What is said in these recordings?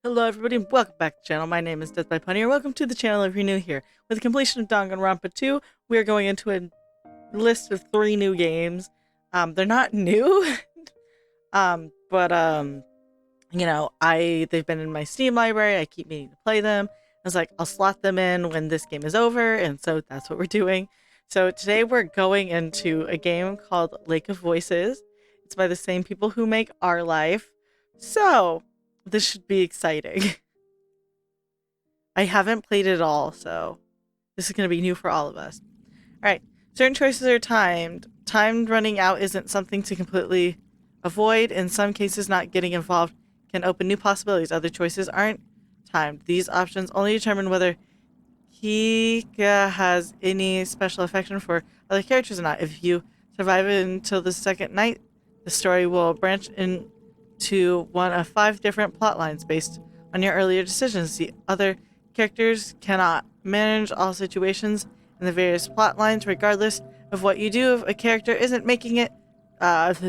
Hello everybody and welcome back to the channel. My name is Death by Punny, and welcome to the channel if you're new here. With the completion of Danganronpa 2, we are going into a list of 3 new games. They're not new, but they've been in my Steam library. I keep meaning to play them. I was like, I'll slot them in when this game is over, and so that's what we're doing. So today we're going into a game called Lake of Voices. It's by the same people who make Our Life. So this should be exciting. I haven't played it at all, so this is going to be new for all of us. Alright, certain choices are timed. Timed running out isn't something to completely avoid. In some cases, not getting involved can open new possibilities. Other choices aren't timed. These options only determine whether Kika has any special affection for other characters or not. If you survive until the second night, the story will branch into one of 5 different plot lines based on your earlier decisions. The other characters cannot manage all situations in the various plot lines, regardless of what you do. If a character isn't making it, character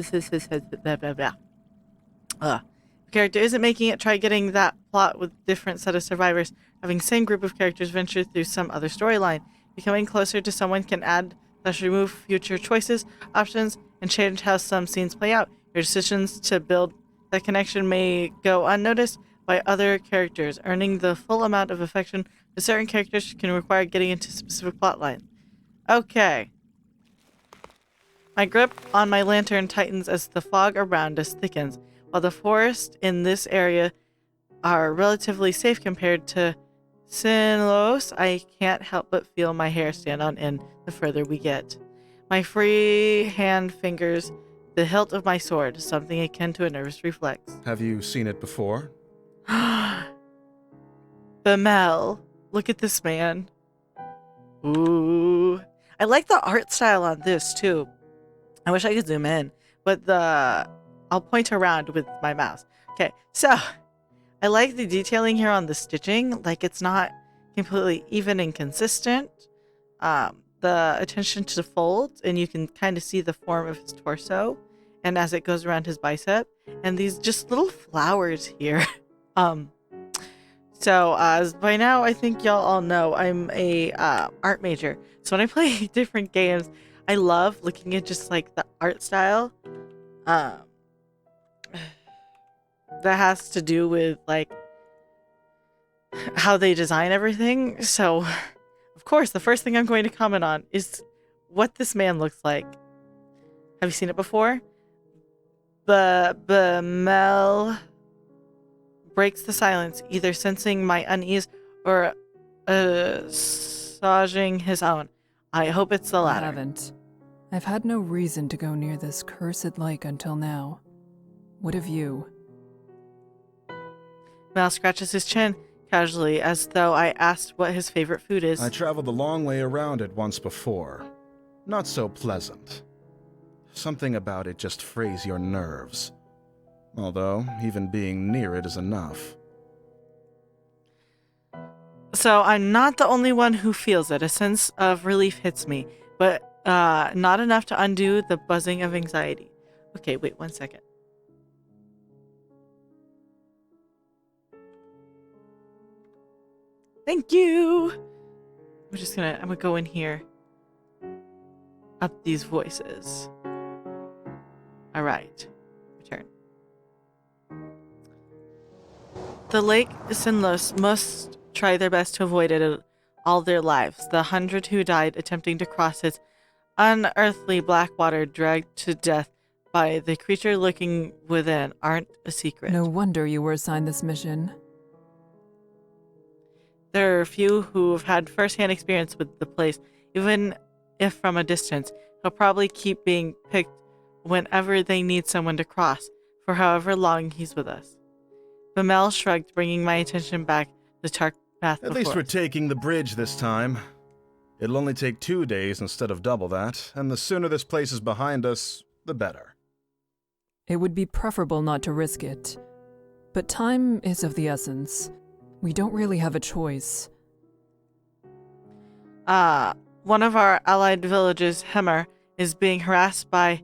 isn't making it, try getting that plot with different set of survivors. Having same group of characters venture through some other storyline. Becoming closer to someone can add / remove future choices, options, and change how some scenes play out. Your decisions to build that connection may go unnoticed by other characters. Earning the full amount of affection for certain characters can require getting into specific plotline. Okay. My grip on my lantern tightens as the fog around us thickens. While the forests in this area are relatively safe compared to Sinlos, I can't help but feel my hair stand on end the further we get. My free hand fingers the hilt of my sword, something akin to a nervous reflex. Have you seen it before? Bamel, look at this man. Ooh. I like the art style on this too. I wish I could zoom in, but I'll point around with my mouse. Okay, so I like the detailing here on the stitching. Like, it's not completely even and consistent. The attention to the folds, and you can kind of see the form of his torso, and as it goes around his bicep, and these just little flowers here. So as by now, I think y'all all know I'm a art major. So when I play different games, I love looking at just like the art style. That has to do with like how they design everything. So of course, the first thing I'm going to comment on is what this man looks like. Have you seen it before? Mel breaks the silence, either sensing my unease or massaging his own. I hope it's the latter. I haven't. I've had no reason to go near this cursed lake until now. What have you? Mel scratches his chin casually, as though I asked what his favorite food is. I traveled a long way around it once before. Not so pleasant. Something about it just frays your nerves. Although, even being near it is enough. So I'm not the only one who feels it. A sense of relief hits me, but not enough to undo the buzzing of anxiety. Okay, wait 1 second. Thank you. I'm gonna go in here. Up these voices. All right. Return. The Lake Sinlos must try their best to avoid it all their lives. The 100 who died attempting to cross its unearthly black water, dragged to death by the creature lurking within, aren't a secret. No wonder you were assigned this mission. There are a few who have had first-hand experience with the place, even if from a distance. He'll probably keep being picked whenever they need someone to cross, for however long he's with us. Bamel shrugged, bringing my attention back to the dark path At before least we're us. taking the bridge this time. It'll only take 2 days instead of double that, and the sooner this place is behind us, the better. It would be preferable not to risk it. But time is of the essence. We don't really have a choice. One of our allied villages, Hemmer, is being harassed by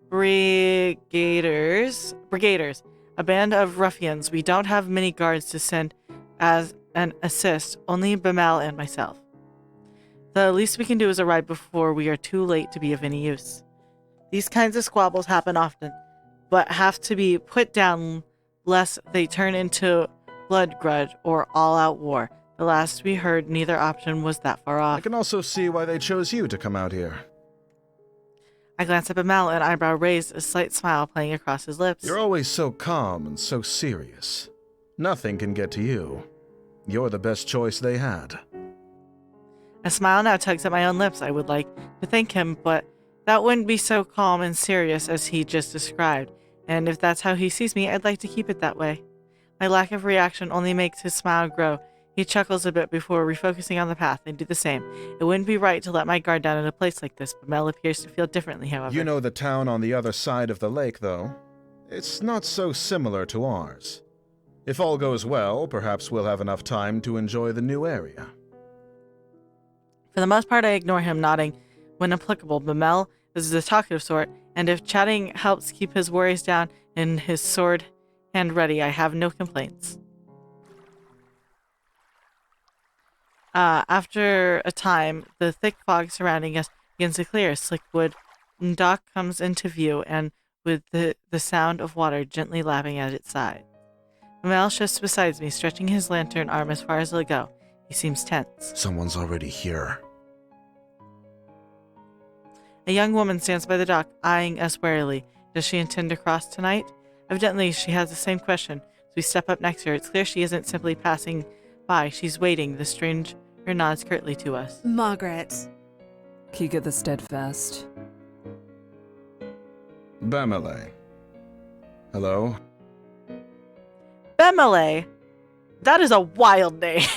brigaders. A band of ruffians. We don't have many guards to send as an assist, only Bamel and myself. The least we can do is arrive before we are too late to be of any use. These kinds of squabbles happen often, but have to be put down lest they turn into blood grudge or all-out war. The last we heard, neither option was that far I off. can also see why they chose you to come out here. I glanced at Bamel, an eyebrow raised, a slight smile playing across his lips. You're always so calm and so serious. Nothing can get to you. You're the best choice they had. A smile now tugs at my own lips. I would like to thank him, but that wouldn't be so calm and serious as he just described. And if that's how he sees me, I'd like to keep it that way. My lack of reaction only makes his smile grow. He chuckles a bit before refocusing on the path. I do the same. It wouldn't be right to let my guard down in a place like this, but Mel appears to feel differently, however. You know the town on the other side of the lake, though. It's not so similar to ours. If all goes well, perhaps we'll have enough time to enjoy the new area. For the most part, I ignore him, nodding when applicable. Bamel is the talkative sort, and if chatting helps keep his worries down and his sword hand ready, I have no complaints. After a time, the thick fog surrounding us begins to clear. A slick wood dock comes into view, and with the sound of water gently lapping at its side. Bamel shifts beside me, stretching his lantern arm as far as it'll go. He seems tense. Someone's already here. A young woman stands by the dock, eyeing us warily. Does she intend to cross tonight? Evidently, she has the same question. As we step up next to her, it's clear she isn't simply passing by. She's waiting. The stranger nods curtly to us. Margaret. Kika the Steadfast. Bamele. Hello? Bemele! That is a wild name.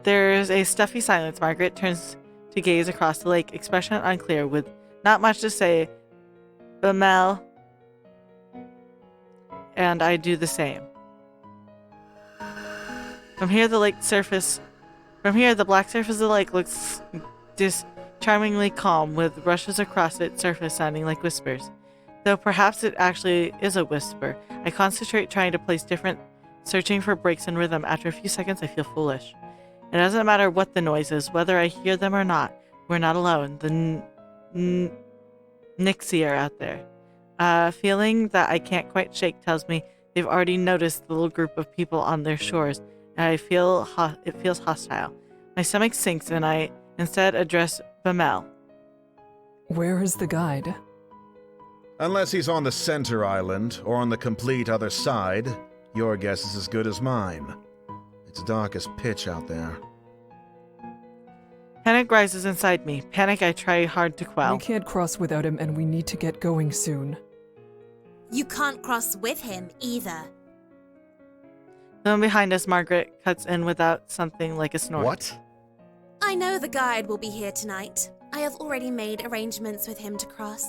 There's a stuffy silence. Margaret turns to gaze across the lake, expression unclear, with not much to say. Bamel. And I do the same. From here, the black surface of the lake looks charmingly calm, with rushes across its surface sounding like whispers. Though perhaps it actually is a whisper. I concentrate trying to place different, searching for breaks in rhythm. After a few seconds, I feel foolish. It doesn't matter what the noise is, whether I hear them or not. We're not alone. The Nixie are out there. A feeling that I can't quite shake tells me they've already noticed the little group of people on their shores, and I feel it feels hostile. My stomach sinks, and I instead address Bamel. Where is the guide? Unless he's on the center island, or on the complete other side, your guess is as good as mine. It's dark as pitch out there. Panic rises inside me. Panic I try hard to quell. We can't cross without him, and we need to get going soon. You can't cross with him either. Then behind us, Margaret cuts in without something like a snort. What? I know the guide will be here tonight. I have already made arrangements with him to cross.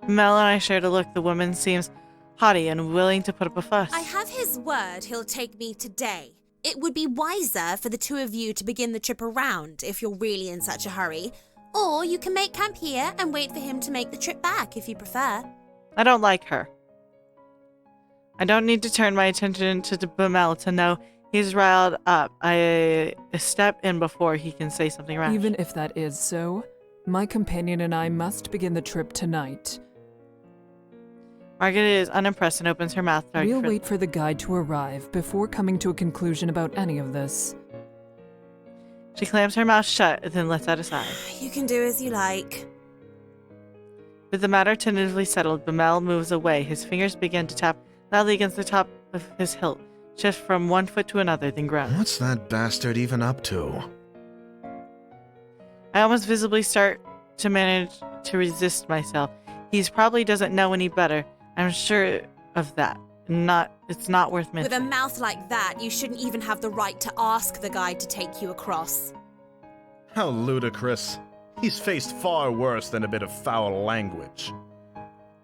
Mel and I shared a look. The woman seems haughty and willing to put up a fuss. I have his word he'll take me today. It would be wiser for the two of you to begin the trip around if you're really in such a hurry. Or you can make camp here and wait for him to make the trip back if you prefer. I don't like her. I don't need to turn my attention to Bamel to know he's riled up. I step in before he can say something rash. Even if that is so, my companion and I must begin the trip tonight. Margaret is unimpressed and opens her mouth. We'll wait for the guide to arrive before coming to a conclusion about any of this. She clams her mouth shut and then lets out a sigh. You can do as you like. With the matter tentatively settled, Bamel moves away. His fingers begin to tap loudly against the top of his hilt, shift from one foot to another, then groan. What's that bastard even up to? I almost visibly start to manage to resist myself. He probably doesn't know any better. I'm sure of that. It's not worth With a mentioning. mouth like that, you shouldn't even have the right to ask the guide to take you across. How ludicrous. He's faced far worse than a bit of foul language.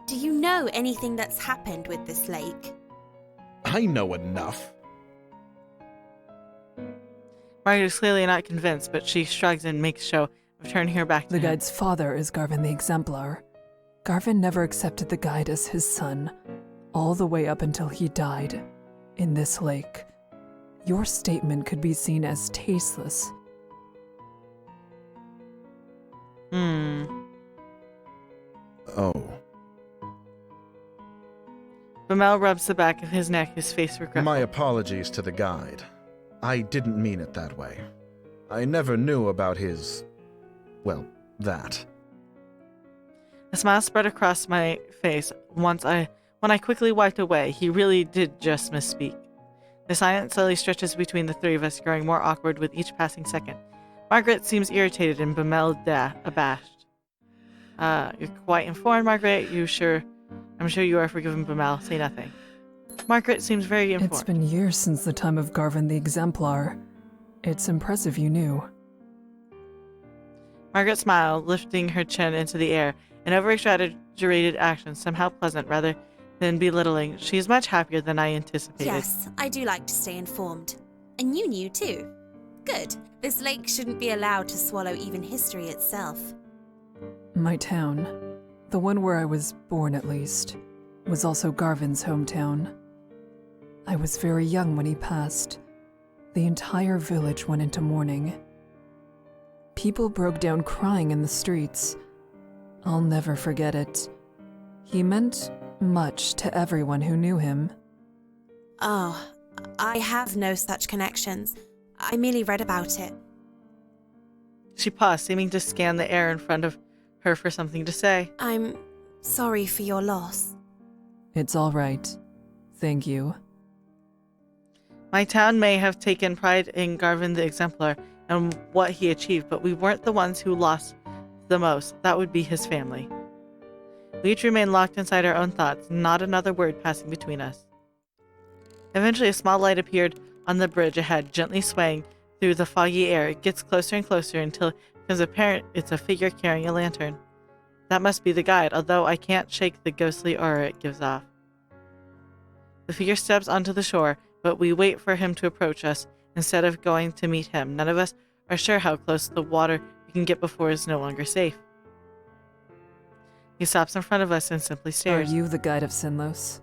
Do you know anything that's happened with this lake? I know enough. Margaret is clearly not convinced, but she shrugs and makes show of turning her back to The him. guide's father is Garvin the Exemplar. Garvin never accepted the guide as his son, all the way up until he died in this lake. Your statement could be seen as tasteless. Oh. Bamel rubs the back of his neck, his face regretful. My apologies to the guide. I didn't mean it that way. I never knew about his... well, that. A smile spread across my face when I quickly wiped away. He really did just misspeak. The silence slowly stretches between the three of us, growing more awkward with each passing second. Margaret seems irritated and Bamel abashed. You're quite informed, Margaret. I'm sure you are forgiven, Bamel. Say nothing. Margaret seems very informed. It's been years since the time of Garvin the Exemplar. It's impressive you knew. Margaret smiled, lifting her chin into the air, an over-exaggerated action, somehow pleasant rather than belittling. She is much happier than I anticipated. Yes, I do like to stay informed. And you knew too. Good. This lake shouldn't be allowed to swallow even history itself. My town, the one where I was born at least, was also Garvin's hometown. I was very young when he passed. The entire village went into mourning. People broke down crying in the streets. I'll never forget it. He meant much to everyone who knew him. Oh, I have no such connections. I merely read about it. She paused, seeming to scan the air in front of her for something to say. I'm sorry for your loss. It's all right. Thank you. My town may have taken pride in Garvin the Exemplar and what he achieved, but we weren't the ones who lost the most. That would be his family. We each remained locked inside our own thoughts, not another word passing between us. Eventually, a small light appeared on the bridge ahead, gently swaying through the foggy air. It gets closer and closer until it becomes apparent it's a figure carrying a lantern. That must be the guide, although I can't shake the ghostly aura it gives off. The figure steps onto the shore, but we wait for him to approach us instead of going to meet him. None of us are sure how close to the water we can get before it's no longer safe. He stops in front of us and simply stares. Are you the guide of Sinlos?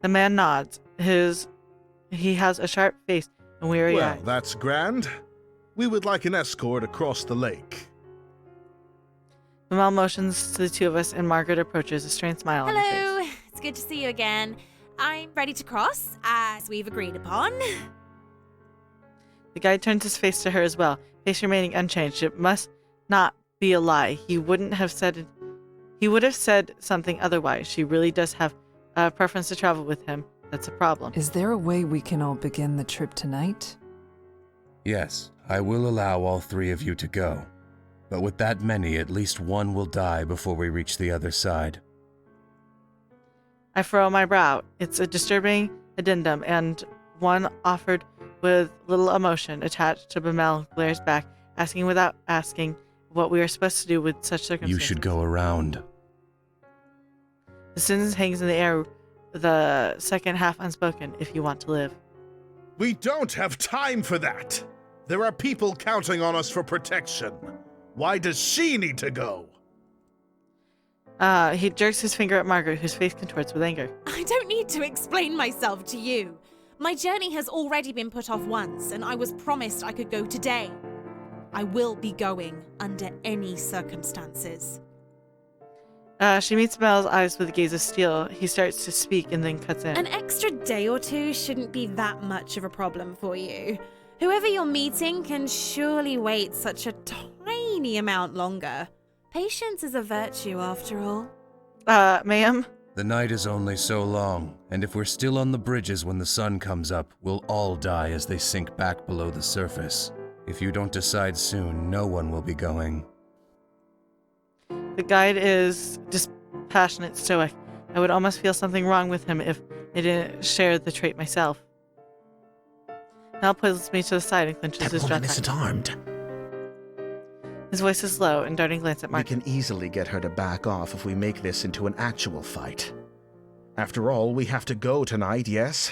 The man nods. He has a sharp face and weary Well, eyes. that's grand. We would like an escort across the lake. Bamel motions to the two of us and Margaret approaches, a strained smile on her face. Hello, it's good to see you again. I'm ready to cross, as we've agreed upon. The guide turns his face to her as well, face remaining unchanged. It must not be a lie. He would have said something otherwise. She really does have a preference to travel with him. That's a problem. Is there a way we can all begin the trip tonight? Yes, I will allow all three of you to go. But with that many, at least one will die before we reach the other side. I furrow my brow. It's a disturbing addendum, and one offered with little emotion attached to Bamel glares back, asking without asking what we are supposed to do with such circumstances. You should go around. The sentence hangs in the air, the second half unspoken, if you want to live. We don't have time for that. There are people counting on us for protection. Why does she need to go? He jerks his finger at Margaret, whose face contorts with anger. I don't need to explain myself to you. My journey has already been put off once, and I was promised I could go today. I will be going under any circumstances. She meets Mel's eyes with a gaze of steel. He starts to speak and then cuts in. An extra day or two shouldn't be that much of a problem for you. Whoever you're meeting can surely wait such a tiny amount longer. Patience is a virtue, after all. Ma'am? The night is only so long, and if we're still on the bridges when the sun comes up, we'll all die as they sink back below the surface. If you don't decide soon, no one will be going. The guide is dispassionate, stoic. I would almost feel something wrong with him if I didn't share the trait myself. Mel pulls me to the side and clenches his jaw tight. armed. His voice is low and darting glance at We Mark. can easily get her to back off if we make this into an actual fight. After all, we have to go tonight, yes?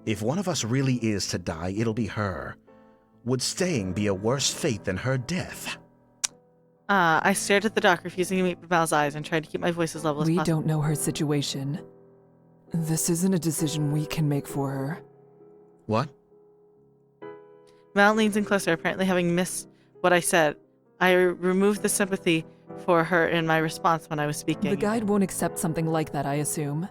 If one of us really is to die, it'll be her. Would staying be a worse fate than her death? I stared at the dock, refusing to meet Bamel's eyes, and tried to keep my voice as level as We possible. don't know her situation. This isn't a decision we can make for her. What? Mal leans in closer, apparently having missed what I said. I removed the sympathy for her in my response when I was speaking. The guide won't accept something like that, I assume.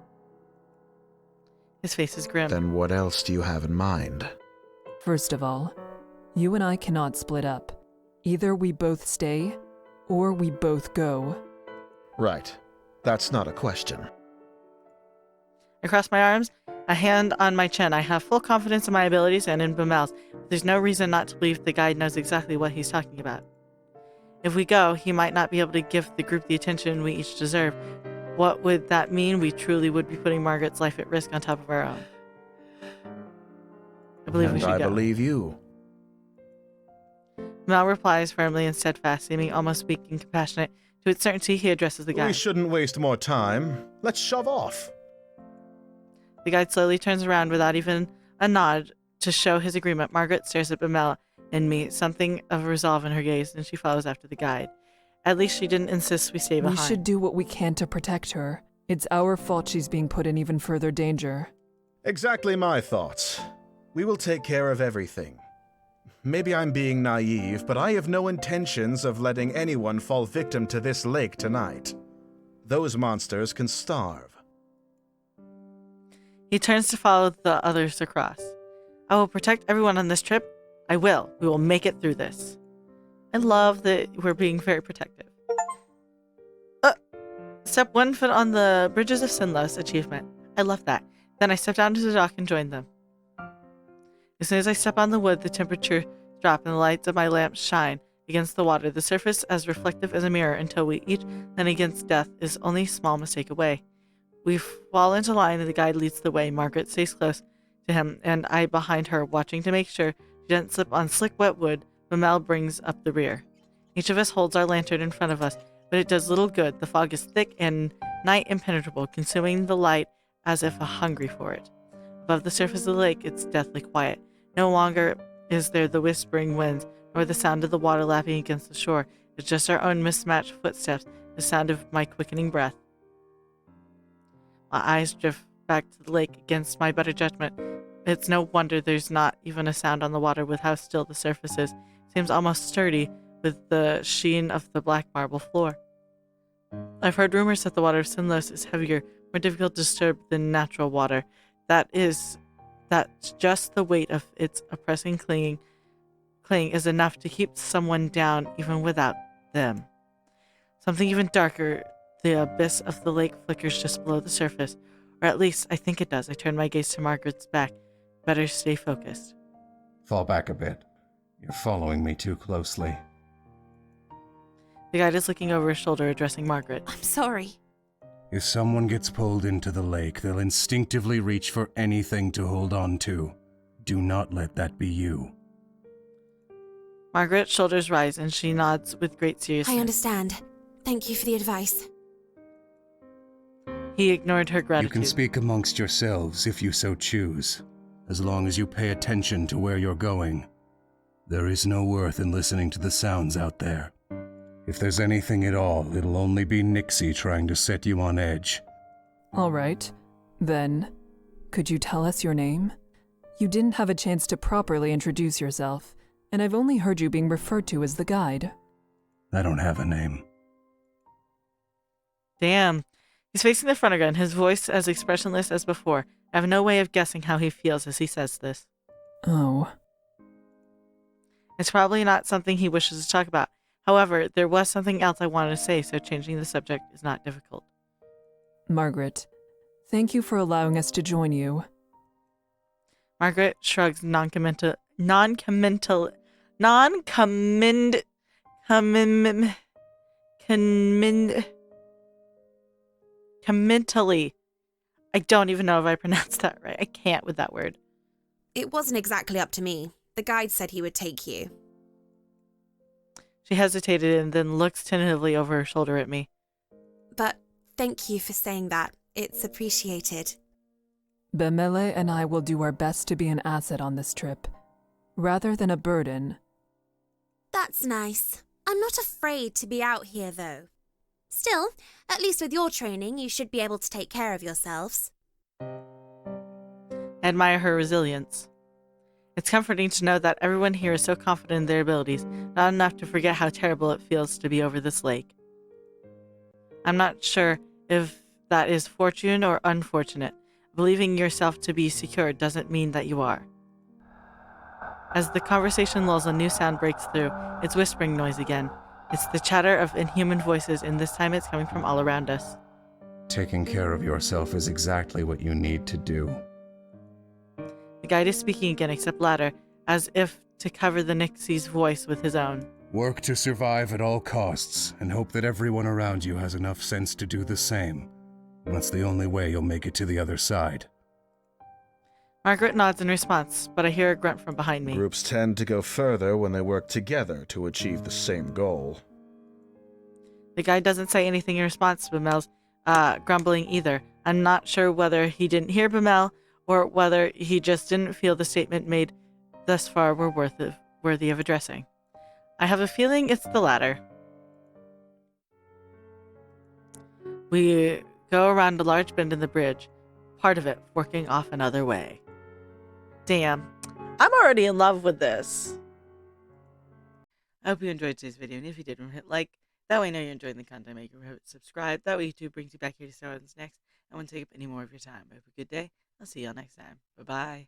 His face is grim. Then what else do you have in mind? First of all, you and I cannot split up. Either we both stay, or we both go. Right. That's not a question. I cross my arms, a hand on my chin. I have full confidence in my abilities and in Bamel's. There's no reason not to believe the guide knows exactly what he's talking about. If we go, he might not be able to give the group the attention we each deserve. What would that mean? We truly would be putting Margaret's life at risk on top of our own. I believe we And should I go. believe you. Mal replies firmly and steadfast, seeming almost weak and compassionate. To its certainty, he addresses the We guide. shouldn't waste more time. Let's shove off. The guide slowly turns around without even a nod to show his agreement. Margaret stares at Bamel and me, something of resolve in her gaze, and she follows after the guide. At least she didn't insist we stay behind. We should do what we can to protect her. It's our fault she's being put in even further danger. Exactly my thoughts. We will take care of everything. Maybe I'm being naive, but I have no intentions of letting anyone fall victim to this lake tonight. Those monsters can starve. He turns to follow the others across. I will protect everyone on this trip. I will. We will make it through this. I love that we're being very protective. Step 1 foot on the Bridges of Sinlos achievement. I love that. Then I step down to the dock and join them. As soon as I step on the wood, the temperature drops and the lights of my lamps shine against the water, the surface as reflective as a mirror until we each then against death is only a small mistake away. We fall into line and the guide leads the way. Margaret stays close to him and I behind her, watching to make sure she doesn't slip on slick wet wood. Mamel brings up the rear. Each of us holds our lantern in front of us, but it does little good. The fog is thick and night impenetrable, consuming the light as if hungry for it. Above the surface of the lake, it's deathly quiet. No longer is there the whispering winds, nor the sound of the water lapping against the shore. It's just our own mismatched footsteps, the sound of my quickening breath. My eyes drift back to the lake against my better judgment. It's no wonder there's not even a sound on the water with how still the surface is. Seems almost sturdy with the sheen of the black marble floor. I've heard rumors that the water of Sinlos is heavier, more difficult to disturb than natural water. That's just the weight of its oppressing cling is enough to keep someone down even without them. Something even darker, the abyss of the lake flickers just below the surface, or at least I think it does. I turn my gaze to Margaret's back. Better stay focused. Fall back a bit. You're following me too closely. The guide is looking over his shoulder, addressing Margaret. I'm sorry. If someone gets pulled into the lake, they'll instinctively reach for anything to hold on to. Do not let that be you. Margaret's shoulders rise and she nods with great seriousness. I understand. Thank you for the advice. He ignored her You gratitude. can speak amongst yourselves if you so choose, as long as you pay attention to where you're going. There is no worth in listening to the sounds out there. If there's anything at all, it'll only be Nixie trying to set you on edge. All right. Then, could you tell us your name? You didn't have a chance to properly introduce yourself, and I've only heard you being referred to as the guide. I don't have a name. Damn. He's facing the front again, his voice as expressionless as before. I have no way of guessing how he feels as he says this. Oh. It's probably not something he wishes to talk about. However, there was something else I wanted to say, so changing the subject is not difficult. Margaret, thank you for allowing us to join you. Margaret shrugs noncommittally I don't even know if I pronounced that right. I can't with that word. It wasn't exactly up to me. The guide said he would take you. She hesitated and then looks tentatively over her shoulder at me. But thank you for saying that. It's appreciated. Bemele and I will do our best to be an asset on this trip, rather than a burden. That's nice. I'm not afraid to be out here, though. Still, at least with your training, you should be able to take care of yourselves. I admire her resilience. It's comforting to know that everyone here is so confident in their abilities, not enough to forget how terrible it feels to be over this lake. I'm not sure if that is fortune or unfortunate. Believing yourself to be secure doesn't mean that you are. As the conversation lulls, a new sound breaks through. It's whispering noise again. It's the chatter of inhuman voices, and this time it's coming from all around us. Taking care of yourself is exactly what you need to do. The guide is speaking again, except louder, as if to cover the Nixie's voice with his own. Work to survive at all costs, and hope that everyone around you has enough sense to do the same. That's the only way you'll make it to the other side. Margaret nods in response, but I hear a grunt from behind me. Groups tend to go further when they work together to achieve the same goal. The guy doesn't say anything in response to Bamel's grumbling either. I'm not sure whether he didn't hear Bamel or whether he just didn't feel the statement made thus far were worthy of addressing. I have a feeling it's the latter. We go around a large bend in the bridge, part of it forking off another way. Damn, I'm already in love with this. I hope you enjoyed today's video, and if you did, remember to hit like. That way I know you're enjoying the content I make. Remember to subscribe. That way YouTube brings you back here to Star Wars Next. I won't take up any more of your time. Have a good day. I'll see y'all next time. Bye-bye.